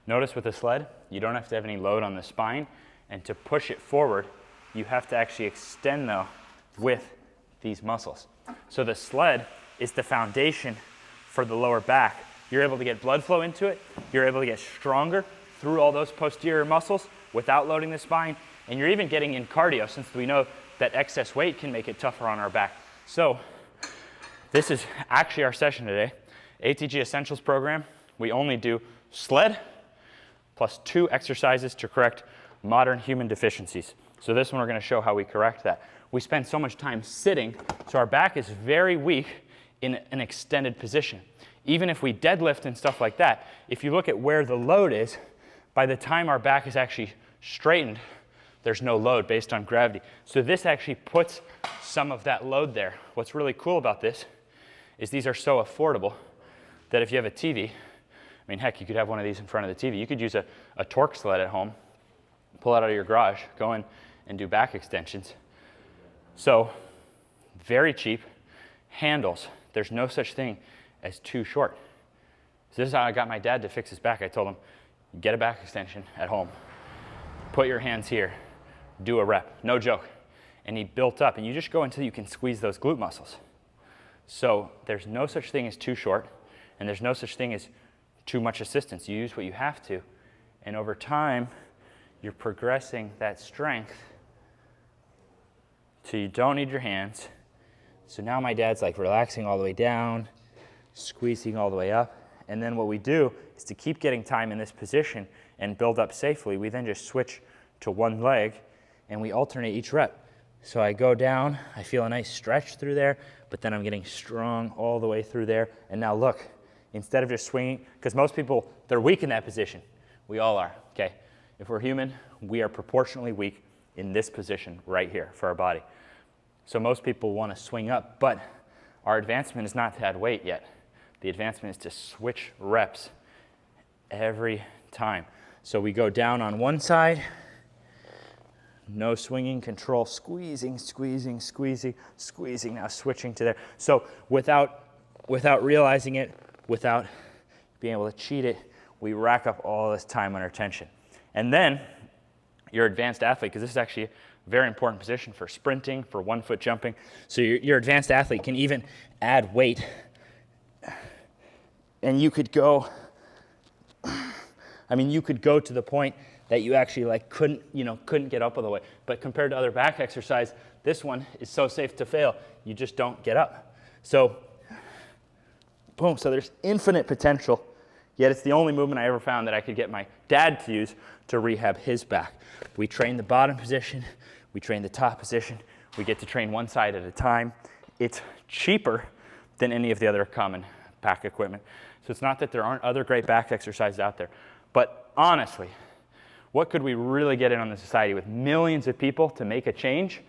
Notice with the sled, you don't have to have any load on the spine, and to push it forward, you have to actually extend the with these muscles. So the sled is the foundation for the lower back. You're able to get blood flow into it, you're able to get stronger through all those posterior muscles without loading the spine, and you're even getting in cardio, since we know that excess weight can make it tougher on our back. So this is actually our session today. ATG Essentials program, we only do sled plus 2 exercises to correct modern human deficiencies. So this one we're going to show how we correct that. We spend so much time sitting, so our back is very weak in an extended position. Even if we deadlift and stuff like that, if you look at where the load is, by the time our back is actually straightened, there's no load based on gravity. So this actually puts some of that load there. What's really cool about this is these are so affordable that if you have a TV, I mean, heck, you could have one of these in front of the TV. You could use a torque sled at home, pull it out of your garage, go in and do back extensions. So very cheap, handles. There's no such thing as too short. So this is how I got my dad to fix his back. I told him, get a back extension at home, put your hands here, do a rep, no joke. And he built up, and you just go until you can squeeze those glute muscles. So there's no such thing as too short, and there's no such thing as too much assistance. You use what you have to, and over time, you're progressing that strength so you don't need your hands. So now my dad's like relaxing all the way down, squeezing all the way up, and then what we do is to keep getting time in this position and build up safely, we then just switch to one leg and we alternate each rep. So I go down, I feel a nice stretch through there, but then I'm getting strong all the way through there. And now look, instead of just swinging, because most people, they're weak in that position. We all are, okay? If we're human, we are proportionally weak in this position right here for our body. So most people want to swing up, but our advancement is not to add weight yet. The advancement is to switch reps every time. So we go down on one side, no swinging, control, squeezing, squeezing, squeezing, squeezing, now switching to there. So without realizing it, without being able to cheat it, we rack up all this time under tension. And then your advanced athlete, because this is actually a very important position for sprinting, for 1-foot jumping. So your advanced athlete can even add weight. And you could go, you could go to the point that you actually couldn't get up all the way. But compared to other back exercise, this one is so safe to fail, you just don't get up. So, boom, so there's infinite potential, yet it's the only movement I ever found that I could get my dad to use to rehab his back. We train the bottom position, we train the top position, we get to train one side at a time. It's cheaper than any of the other common back equipment. So it's not that there aren't other great back exercises out there, but honestly, what could we really get in on the society with millions of people to make a change?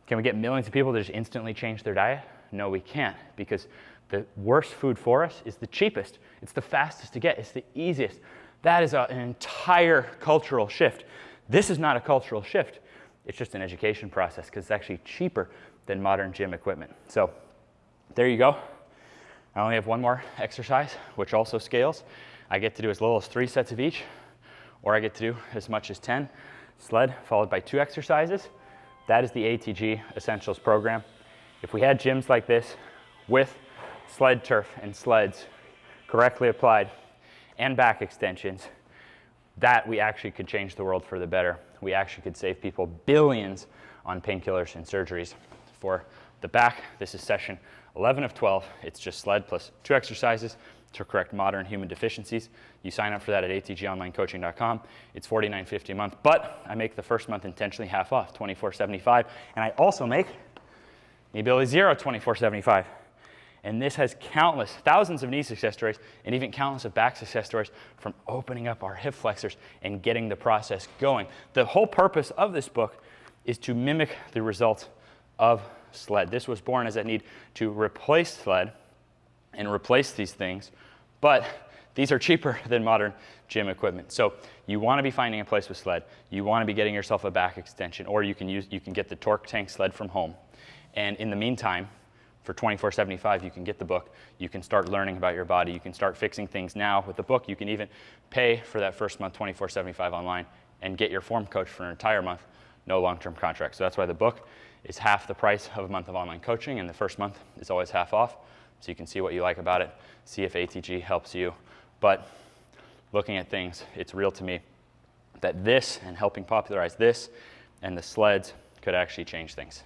Can we get millions of people to just instantly change their diet? No, we can't, because the worst food for us is the cheapest. It's the fastest to get. It's the easiest. That is an entire cultural shift. This is not a cultural shift. It's just an education process, because it's actually cheaper than modern gym equipment. So there you go. I only have one more exercise, which also scales. I get to do as little as 3 sets of each, or I get to do as much as 10. Sled followed by 2 exercises. That is the ATG Essentials program. If we had gyms like this with sled turf and sleds correctly applied and back extensions, that we actually could change the world for the better. We actually could save people billions on painkillers and surgeries. For the back, this is session 11 of 12. It's just sled plus 2 exercises to correct modern human deficiencies. You sign up for that at atgonlinecoaching.com. It's $49.50 a month, but I make the first month intentionally half off, $24.75, and I also make Knee Ability Zero $24.75. And this has countless, thousands of knee success stories, and even countless of back success stories from opening up our hip flexors and getting the process going. The whole purpose of this book is to mimic the results of sled. This was born as a need to replace sled and replace these things, but these are cheaper than modern gym equipment. So you want to be finding a place with sled. You want to be getting yourself a back extension, or you can get the Torque Tank sled from home. And in the meantime, For $24.75, you can get the book. You can start learning about your body. You can start fixing things now with the book. You can even pay for that first month, $24.75 online, and get your form coach for an entire month, no long-term contract. So that's why the book is half the price of a month of online coaching, and the first month is always half off. So you can see what you like about it, see if ATG helps you. But looking at things, it's real to me that this and helping popularize this and the sleds could actually change things.